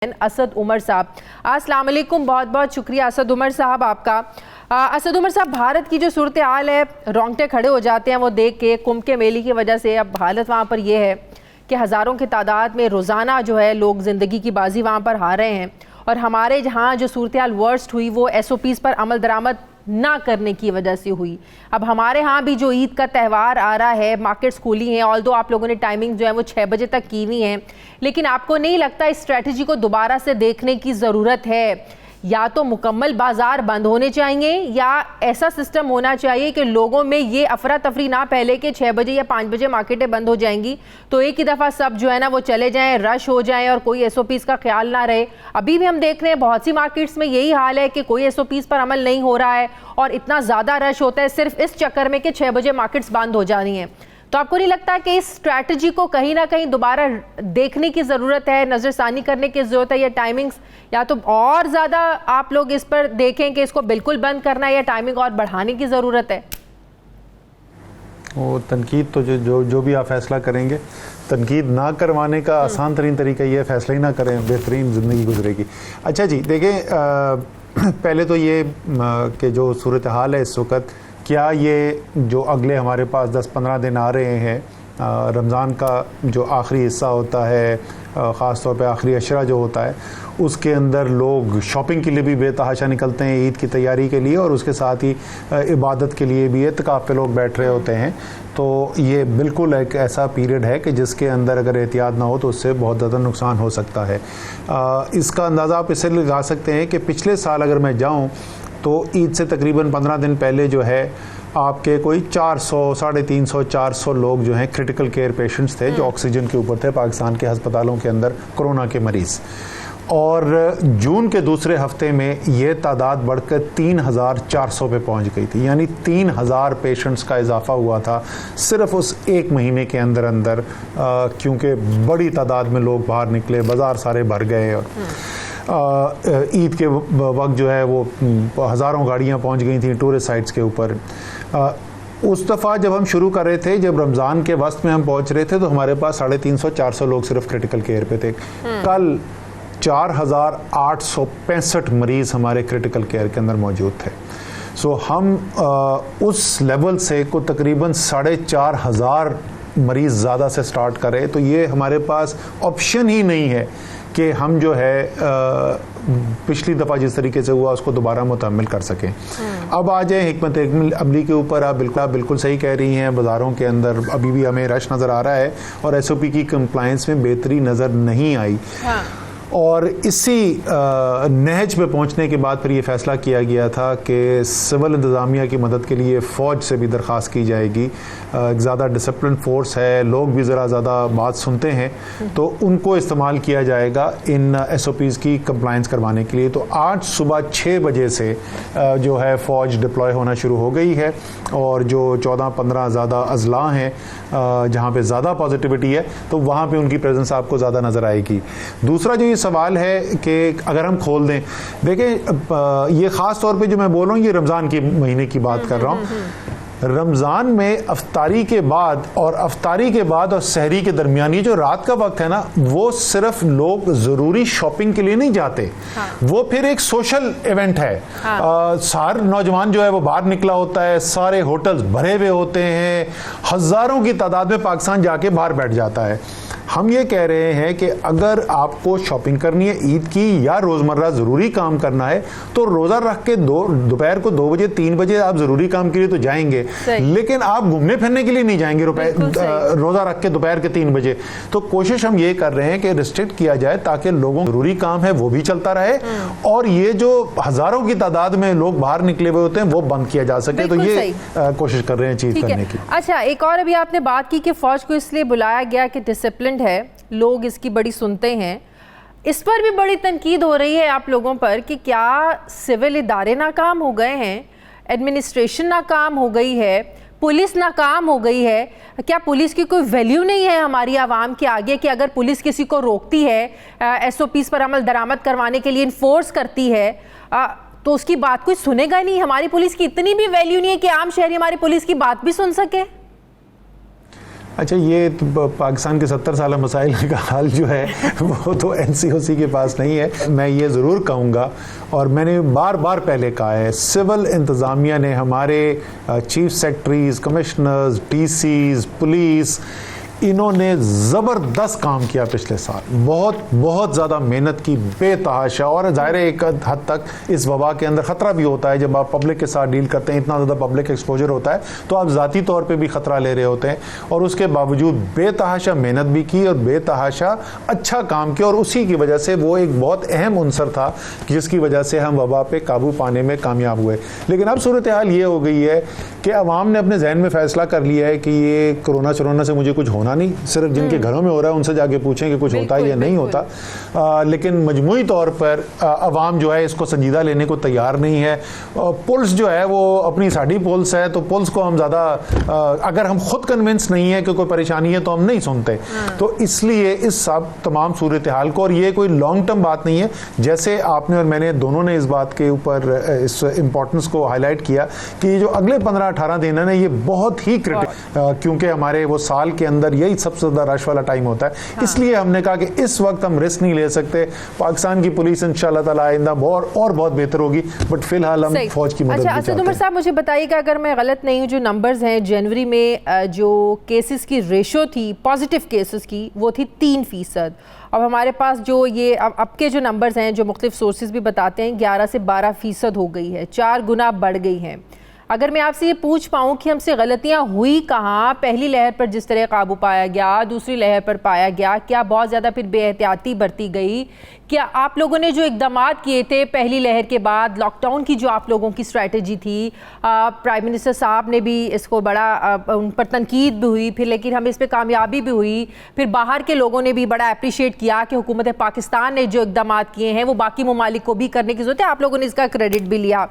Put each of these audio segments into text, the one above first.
असद उमर साहब। अस्सलाम वालेकुम, बहुत बहुत शुक्रिया असद उमर साहब आपका। असद उमर साहब, भारत की जो सूरत हाल है, रोंगटे खड़े हो जाते हैं वो देख के। कुंभ के मेले की वजह से अब हालत वहाँ पर ये है कि हज़ारों की तादाद में रोज़ाना जो है लोग ज़िंदगी की बाजी वहाँ पर हार रहे हैं। और हमारे जहाँ जो सूरत हाल वर्स्ट हुई वो SOPs पर अमल दरामद ना करने की वजह से हुई। अब हमारे यहाँ भी जो ईद का त्यौहार आ रहा है, मार्केट्स खुली हैं, ऑल्दो आप लोगों ने टाइमिंग जो है वो 6 बजे तक की हुई हैं, लेकिन आपको नहीं लगता इस स्ट्रेटजी को दोबारा से देखने की ज़रूरत है? या तो मुकम्मल बाज़ार बंद होने चाहिए या ऐसा सिस्टम होना चाहिए कि लोगों में ये अफरा तफरी ना फैले कि 6 बजे या 5 बजे मार्केटें बंद हो जाएंगी तो एक ही दफ़ा सब जो है ना वो चले जाएं, रश हो जाएं और कोई SOPs का ख्याल ना रहे। अभी भी हम देख रहे हैं बहुत सी मार्केट्स में यही हाल है कि कोई SOPs पर अमल नहीं हो रहा है और इतना ज़्यादा रश होता है सिर्फ इस चक्कर में कि 6 बजे मार्केट्स बंद हो जा रही हैं। तो आपको नहीं लगता कि इस स्ट्रैटेजी को कहीं ना कहीं दोबारा देखने की ज़रूरत है, नज़रसानी करने की ज़रूरत है, या टाइमिंग्स या तो और ज़्यादा आप लोग इस पर देखें कि इसको बिल्कुल बंद करना है या टाइमिंग और बढ़ाने की ज़रूरत है? वो तनकीद तो जो भी आप फैसला करेंगे, तनकीद ना करवाने का आसान तरीन तरीका ये है फैसला ही ना करें, बेहतरीन ज़िंदगी गुजरेगी। अच्छा जी, देखें, पहले तो ये कि जो सूरत हाल है इस वक्त, क्या ये जो अगले हमारे पास 10-15 दिन आ रहे हैं, रमज़ान का जो आखिरी हिस्सा होता है, ख़ास तौर पे आखिरी अशरा जो होता है, उसके अंदर लोग शॉपिंग के लिए भी बेतहाशा निकलते हैं ईद की तैयारी के लिए, और उसके साथ ही इबादत के लिए भी एतकाफ़ पे लोग बैठ रहे होते हैं। तो ये बिल्कुल एक ऐसा पीरियड है कि जिसके अंदर अगर एहतियात ना हो तो उससे बहुत ज़्यादा नुकसान हो सकता है। इसका अंदाज़ा आप इससे लगा सकते हैं कि पिछले साल अगर मैं जाऊँ तो ईद से तकरीबन 15 दिन पहले जो है आपके कोई 400, 350, 400 लोग जो हैं क्रिटिकल केयर पेशेंट्स थे जो ऑक्सीजन के ऊपर थे पाकिस्तान के अस्पतालों के अंदर, कोरोना के मरीज़। और जून के दूसरे हफ्ते में ये तादाद बढ़कर 3400 पे पहुंच गई थी, यानी 3000 पेशेंट्स का इजाफा हुआ था सिर्फ उस एक महीने के अंदर अंदर, क्योंकि बड़ी तादाद में लोग बाहर निकले, बाज़ार सारे भर गए और ईद के वक्त जो है वो हज़ारों गाड़ियाँ पहुँच गई थी टूरिस्ट साइट्स के ऊपर। उस दफ़ा जब हम शुरू कर रहे थे, जब रमज़ान के वस्त में हम पहुँच रहे थे तो हमारे पास 350-400 लोग सिर्फ क्रिटिकल केयर पे थे। कल 4865 मरीज़ हमारे क्रिटिकल केयर के अंदर मौजूद थे। सो हम उस लेवल से को तकरीबन 4500 मरीज़ ज़्यादा से स्टार्ट करें, तो ये हमारे पास ऑप्शन ही नहीं है कि हम जो है पिछली दफ़ा जिस तरीके से हुआ उसको दोबारा मुतम्मिल कर सकें। अब आ जाए हिकमत अमली के ऊपर। आप बिल्कुल सही कह रही हैं, बाज़ारों के अंदर अभी भी हमें रश नज़र आ रहा है और SOP की कंप्लायंस में बेहतरी नज़र नहीं आई। हाँ। और इसी नहज पे पहुंचने के बाद फिर ये फैसला किया गया था कि सिविल इंतज़ामिया की मदद के लिए फ़ौज से भी दरख्वास्त की जाएगी। ज़्यादा डिसिप्लिन फोर्स है, लोग भी ज़रा ज़्यादा बात सुनते हैं, तो उनको इस्तेमाल किया जाएगा इन SOPs की कंप्लायंस करवाने के लिए। तो आज सुबह 6 बजे से जो है फ़ौज डिप्लॉय होना शुरू हो गई है, और जो 14-15 ज़्यादा अजला हैं जहाँ पे ज़्यादा पॉजिटिविटी है तो वहाँ पे उनकी प्रेजेंस आपको ज़्यादा नज़र आएगी। दूसरा जो ये सवाल है कि अगर हम खोल दें, देखें, ये ख़ास तौर पे जो मैं बोल रहा हूँ ये रमज़ान के महीने की बात कर रहा हूँ। रमज़ान में अफ्तारी के बाद और सहरी के दरमियान ये जो रात का वक्त है ना, वो सिर्फ लोग ज़रूरी शॉपिंग के लिए नहीं जाते। हाँ। वो फिर एक सोशल इवेंट है। हाँ। सारे नौजवान जो है वो बाहर निकला होता है, सारे होटल्स भरे हुए होते हैं, हज़ारों की तादाद में पाकिस्तान जाके बाहर बैठ जाता है। हम ये कह रहे हैं कि अगर आपको शॉपिंग करनी है ईद की या रोज़मर्रा ज़रूरी काम करना है तो रोज़ा रख के दोपहर को 2 बजे 3 बजे आप ज़रूरी काम के लिए तो जाएंगे, लेकिन आप घूमने फिरने के लिए नहीं जाएंगे रोज़ा रख के दोपहर के 3 बजे। तो कोशिश हम ये कर रहे हैं कि रिस्ट्रिक्ट किया जाए ताकि लोगों को ज़रूरी काम है वो भी चलता रहे और ये जो हज़ारों की तादाद में लोग बाहर निकले हुए होते हैं वो बंद किया जा सके। तो ये कोशिश कर रहे हैं चीज़ करने की। अच्छा, एक और अभी आपने बात की कि फ़ौज को इसलिए बुलाया गया कि डिसिप्लिन है, लोग इसकी बड़ी सुनते हैं। इस पर भी बड़ी तनकीद हो रही है आप लोगों पर कि क्या सिविल इदारे नाकाम हो गए हैं, एडमिनिस्ट्रेशन नाकाम हो गई है, पुलिस नाकाम हो गई है? क्या पुलिस की कोई वैल्यू नहीं है हमारी आवाम के आगे कि अगर पुलिस किसी को रोकती है, SOPs पर अमल दरामद करवाने के लिए इन्फोर्स करती है, तो उसकी बात कोई सुनेगा नहीं? हमारी पुलिस की इतनी भी वैल्यू नहीं है कि आम शहरी हमारी पुलिस की बात भी सुन सके? अच्छा, ये तो पाकिस्तान के 70 साल मसाइल का हल जो है वो तो NCOC के पास नहीं है। मैं ये ज़रूर कहूँगा, और मैंने बार बार पहले कहा है, सिविल इंतज़ामिया ने, हमारे chief secretaries, commissioners, DCs, police, इन्होंने ज़बरदस्त काम किया पिछले साल, बहुत ज़्यादा मेहनत की बेतहाशा। और ज़ाहिर है एक हद तक इस वबा के अंदर ख़तरा भी होता है, जब आप पब्लिक के साथ डील करते हैं, इतना ज़्यादा पब्लिक एक्सपोजर होता है तो आप ज़ाती तौर पे भी ख़तरा ले रहे होते हैं। और उसके बावजूद बेतहाशा मेहनत भी की और बेतहाशा अच्छा काम किया, और उसी की वजह से वो एक बहुत अहम उनसर था जिसकी वजह से हम वबा पे काबू पाने में कामयाब हुए। लेकिन अब सूरत हाल ये हो गई है कि अवाम ने अपने जहन में फ़ैसला कर लिया है कि ये कोरोना से मुझे कुछ होना नहीं, सिर्फ जिनके घरों में हो रहा है उनसे जाके पूछें कि कुछ होता है या नहीं होता। लेकिन मजमूई तौर पर अवाम जो है इसको संजीदा लेने को तैयार नहीं है। पुलिस जो है वो अपनी साड़ी पुलिस है, तो पुलिस को हम ज़्यादा, अगर हम खुद कन्विंस नहीं है कि कोई परेशानी है तो हम नहीं सुनते। तो इसलिए इस सब तमाम सूरत हाल को, और ये कोई लॉन्ग टर्म बात नहीं है, जैसे आपने और मैंने दोनों ने इस बात के ऊपर इस इम्पोर्टेंस को हाईलाइट किया कि जो अगले 15-18 दिन है ना, ये बहुत ही क्रिटिकल, क्योंकि हमारे वो साल के अंदर यही सबसे ज़्यादा रश वाला टाइम होता है। इसलिए हमने कहा कि इस वक्त हम रिस्क नहीं ले सकते। पाकिस्तान की पुलिस इंशाल्लाह ताला आइंदा और बहुत बेहतर होगी, बट फिलहाल हम फौज की मदद भी चाहते हैं। असद उमर साहब, मुझे बताइएगा अगर मैं गलत नहीं हूँ, जो नंबर्स हैं जनवरी में जो केसेस की रेशो थी पॉजिटिव केसेस की, वो थी 3%। अब हमारे पास जो ये अब के जो नंबर्स हैं, जो मुख्तलिफ सोर्सेज भी बताते हैं, 11 से 12% हो गई है, 4 गुना बढ़ गई हैं। अगर मैं आपसे ये पूछ पाऊँ कि हमसे गलतियाँ हुई कहाँ, पहली लहर पर जिस तरह काबू पाया गया, दूसरी लहर पर पाया गया, क्या बहुत ज़्यादा फिर बेहतियाती बरती गई? क्या आप लोगों ने जो इक़दामात किए थे पहली लहर के बाद, लॉकडाउन की जो आप लोगों की स्ट्रैटेजी थी, प्राइम मिनिस्टर साहब ने भी इसको बड़ा, उन पर तनकीद भी हुई, फिर लेकिन हमें इस पर कामयाबी भी हुई, फिर बाहर के लोगों ने भी बड़ा अप्रिशिएट किया कि हुकूमत पाकिस्तान ने जो इक़दामात किए हैं वो बाकी ममालिक को भी करने की ज़रूरत है, आप लोगों ने इसका क्रेडिट भी लिया।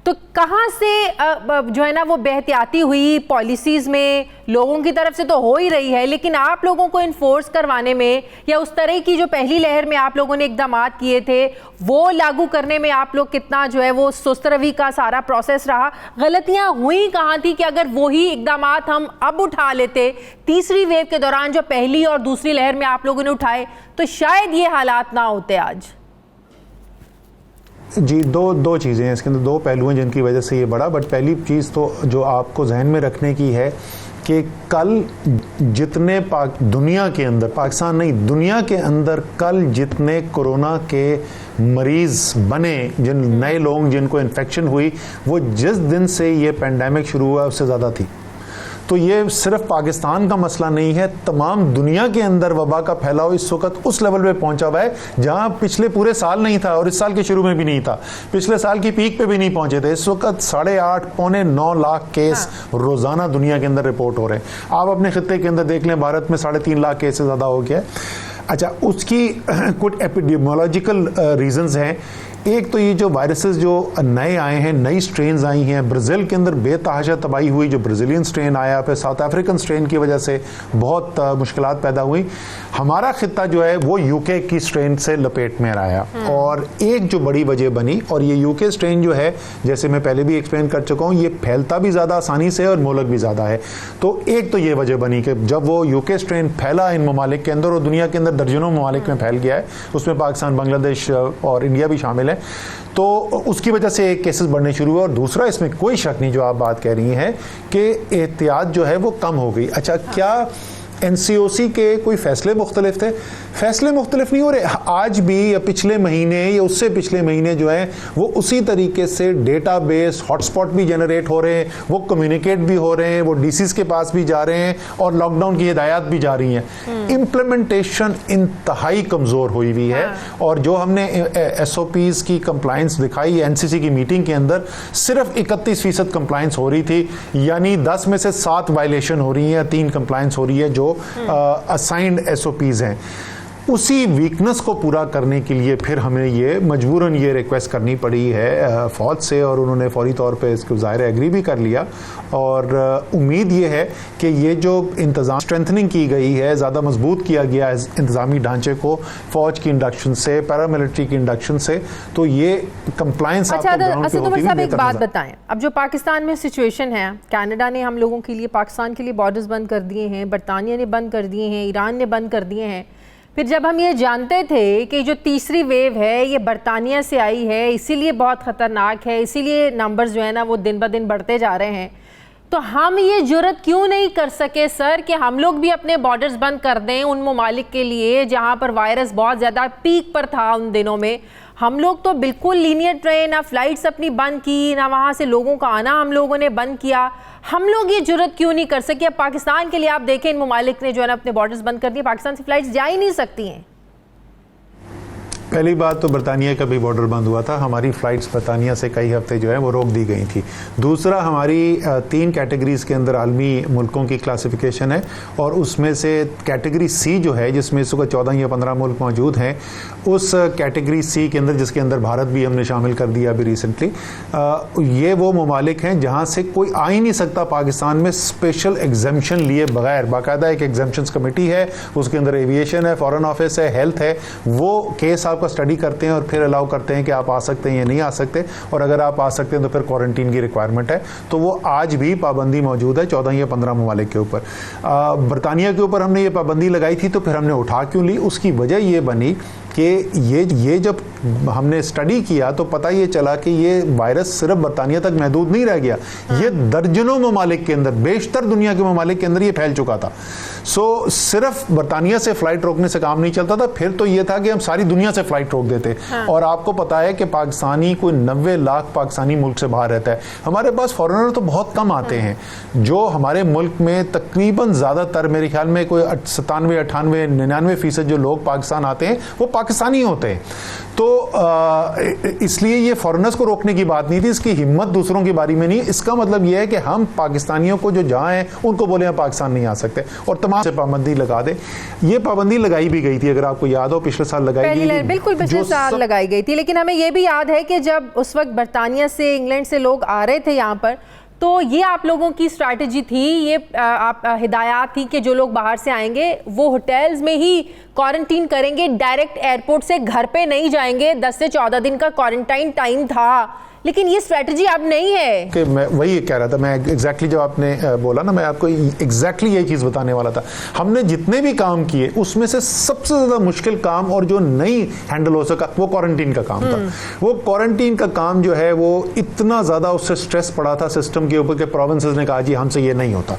तो कहाँ से जो है ना वो बेहतियाती हुई पॉलिसीज़ में? लोगों की तरफ से तो हो ही रही है, लेकिन आप लोगों को इन्फोर्स करवाने में, या उस तरह की जो पहली लहर में आप लोगों ने इक़दामात किए थे वो लागू करने में आप लोग कितना जो है वो सुस्त रवि का सारा प्रोसेस रहा? गलतियाँ हुई कहाँ थी कि अगर वही इक़दामात हम अब उठा लेते तीसरी वेव के दौरान जो पहली और दूसरी लहर में आप लोगों ने उठाए, तो शायद ये हालात ना होते आज? जी, दो चीज़ें हैं इसके अंदर, दो पहलू हैं जिनकी वजह से ये बढ़ा। बट पहली चीज़ तो जो आपको जहन में रखने की है कि कल जितने दुनिया के अंदर, पाकिस्तान नहीं दुनिया के अंदर, कल जितने कोरोना के मरीज़ बने, जिन नए लोग जिनको इन्फेक्शन हुई, वो जिस दिन से ये पेंडेमिक शुरू हुआ उससे ज़्यादा थी। तो ये सिर्फ पाकिस्तान का मसला नहीं है, तमाम दुनिया के अंदर वबा का फैलाव इस वक्त उस लेवल पे पहुंचा हुआ है जहां पिछले पूरे साल नहीं था और इस साल के शुरू में भी नहीं था, पिछले साल की पीक पे भी नहीं पहुंचे थे। इस वक्त 8.5 पौने 9 लाख केस रोजाना दुनिया के अंदर रिपोर्ट हो रहे हैं। आप अपने खित्ते के अंदर देख लें, भारत में 3.5 लाख केस से ज़्यादा हो गया है। अच्छा, उसकी कुछ एपिडेमियोलॉजिकल रीजंस हैं। एक तो ये जो वायरसेस जो नए आए हैं, नई स्ट्रेन्स आई हैं, ब्राज़ील के अंदर बेतहाशा तबाही हुई, जो ब्राज़ीलियन स्ट्रेन आया, फिर साउथ अफ्रीकन स्ट्रेन की वजह से बहुत मुश्किलात पैदा हुई। हमारा खित्ता जो है वो यूके की स्ट्रेन से लपेट में आया, और एक जो बड़ी वजह बनी, और ये यूके स्ट्रेन जो है, जैसे मैं पहले भी एक्सप्लेन कर चुका हूँ, ये फैलता भी ज़्यादा आसानी से और मोहलक भी ज़्यादा है। तो एक तो ये वजह बनी कि जब वो यूके स्ट्रेन फैला इन ममालिक के अंदर, और दुनिया के अंदर दर्जनों ममालिक में फैल गया है, उसमें पाकिस्तान, बांग्लादेश और इंडिया भी शामिल है, तो उसकी वजह से केसेस बढ़ने शुरू हुए। और दूसरा, इसमें कोई शक नहीं जो आप बात कह रही हैं कि एहतियात जो है वो कम हो गई। अच्छा, क्या NCOC के कोई फैसले मुख्तलिफ थे? फैसले मुख्तलिफ नहीं हो रहे। आज भी या पिछले महीने या उससे पिछले महीने जो है वो उसी तरीके से डेटाबेस हॉटस्पॉट भी जनरेट हो रहे हैं, वो कम्युनिकेट भी हो रहे हैं, वो DCs के पास भी जा रहे हैं, और लॉकडाउन की हिदायत भी जा रही हैं। इम्प्लीमेंटेशन इंतहाई कमज़ोर हुई हुई है, और जो हमने SOPs की कंप्लाइंस दिखाई NCC की मीटिंग के अंदर, सिर्फ 31% कंप्लाइंस हो रही थी, यानी 10 में से 7 वायलेशन हो रही है, 3 कंप्लाइंस हो रही है जो असाइंड SOPs हैं। उसी वीकनेस को पूरा करने के लिए फिर हमें ये मजबूरन ये रिक्वेस्ट करनी पड़ी है फौज से, और उन्होंने फौरी तौर पे इसको ज़ाहिर एग्री भी कर लिया। और उम्मीद ये है कि ये जो इंतज़ाम स्ट्रेंथनिंग की गई है, ज़्यादा मजबूत किया गया है इंतज़ामी ढांचे को फ़ौज की इंडक्शन से, पैरामिलिट्री की इंडक्शन से, तो ये कंप्लायंस अच्छा असद उमर साहब एक बात बताएं, अब जो पाकिस्तान में सिचुएशन है, कनाडा ने हम लोगों के लिए, पाकिस्तान के लिए बॉर्डर्स बंद कर दिए हैं, बरतानिया ने बंद कर दिए हैं, ईरान ने बंद कर दिए हैं। फिर जब हम ये जानते थे कि जो तीसरी वेव है ये बरतानिया से आई है, इसीलिए बहुत ख़तरनाक है, इसीलिए नंबर्स जो है ना वो दिन ब दिन बढ़ते जा रहे हैं, तो हम ये जुर्रत क्यों नहीं कर सके सर कि हम लोग भी अपने बॉर्डर्स बंद कर दें उन ममालिक के लिए जहाँ पर वायरस बहुत ज़्यादा पीक पर था उन दिनों में। हम लोग तो बिल्कुल लीनियर रहे, ना फ्लाइट्स अपनी बंद की, ना वहाँ से लोगों का आना हम लोगों ने बंद किया। हम लोग ये जुर्रत क्यों नहीं कर सके? अब पाकिस्तान के लिए आप देखें, इन ममालिक ने जो है ना अपने बॉर्डर्स बंद कर दिए, पाकिस्तान से फ्लाइट्स जा ही नहीं सकती हैं। पहली बात तो बरतानिया का भी बॉर्डर बंद हुआ था, हमारी फ़्लाइट्स बरतानिया से कई हफ्ते जो है वो रोक दी गई थी। दूसरा, हमारी 3 कैटेगरीज़ के अंदर आलमी मुल्कों की क्लासिफिकेशन है, और उसमें से कैटेगरी सी जो है, जिसमें इस वक्त 14 या 15 मुल्क मौजूद हैं, उस कैटेगरी सी के अंदर, जिसके अंदर भारत भी हमने शामिल कर दिया अभी रिसेंटली, ये वो ममालिक हैं जहाँ से कोई आ ही नहीं सकता पाकिस्तान में स्पेशल एग्जम्पशन लिए बगैर। बाकायदा एक एग्जम्पशंस कमेटी है, उसके अंदर एविएशन है, फॉरेन ऑफिस है, हेल्थ है, वो केस आपका स्टडी करते हैं और फिर अलाउ करते हैं कि आप आ सकते हैं या नहीं आ सकते, और अगर आप आ सकते हैं तो फिर क्वारंटीन की रिक्वायरमेंट है। तो वो आज भी पाबंदी मौजूद है 14 या 15 ममालिक के ऊपर। बरतानिया के ऊपर हमने ये पाबंदी लगाई थी, तो फिर हमने उठा क्यों ली? उसकी वजह ये बनी कि ये जब हमने स्टडी किया तो पता ये चला कि ये वायरस सिर्फ बरतानिया तक महदूद नहीं रह गया, ये दर्जनों ममालिक के अंदर, बेशतर दुनिया के ममालिक के अंदर ये फैल चुका था। सो सिर्फ बरतानिया से फ्लाइट रोकने से काम नहीं चलता था, फिर तो ये था कि हम सारी दुनिया से फ्लाइट रोक देते। और आपको पता है कि पाकिस्तानी कोई 90 लाख पाकिस्तानी मुल्क से बाहर रहता है। हमारे पास फॉरेनर तो बहुत कम आते हैं, जो हमारे मुल्क में तकरीबन ज़्यादातर, मेरे ख्याल में कोई 97, 98, 99% जो लोग पाकिस्तान आते हैं वो पाकिस्तानी होते हैं। तो इसलिए ये फॉरेनर्स को रोकने की बात नहीं थी, इसकी हिम्मत दूसरों की बारी में नहीं। इसका मतलब ये है कि हम पाकिस्तानियों को जो जहाँ हैं उनको बोले हम पाकिस्तान नहीं आ सकते, और तमाम से पाबंदी लगा दे। ये पाबंदी लगाई भी गई थी, अगर आपको याद हो, पिछले साल लगाई गई थी, बिल्कुल पिछले साल लगाई गई थी। लेकिन हमें ये भी याद है कि जब उस वक्त बरतानिया से, इंग्लैंड से लोग आ रहे थे यहाँ पर, तो ये आप लोगों की स्ट्रैटेजी थी, ये आप हिदायत थी कि जो लोग बाहर से आएंगे वो होटल्स में ही क्वारंटीन करेंगे, डायरेक्ट एयरपोर्ट से घर पे नहीं जाएंगे। 10 से 14 दिन का क्वारंटाइन टाइम था, लेकिन ये स्ट्रैटेजी अब नहीं है। कि मैं वही कह रहा था, मैं एग्जैक्टली जब आपने बोला ना, मैं आपको एग्जैक्टली यही चीज़ बताने वाला था। हमने जितने भी काम किए उसमें से सबसे ज़्यादा मुश्किल काम और जो नहीं हैंडल हो सका वो क्वारंटीन का काम था। वो क्वारंटीन का काम जो है वो इतना ज़्यादा उससे स्ट्रेस पड़ा था सिस्टम के ऊपर कि प्रोविंसेस ने कहा जी हमसे ये नहीं होता।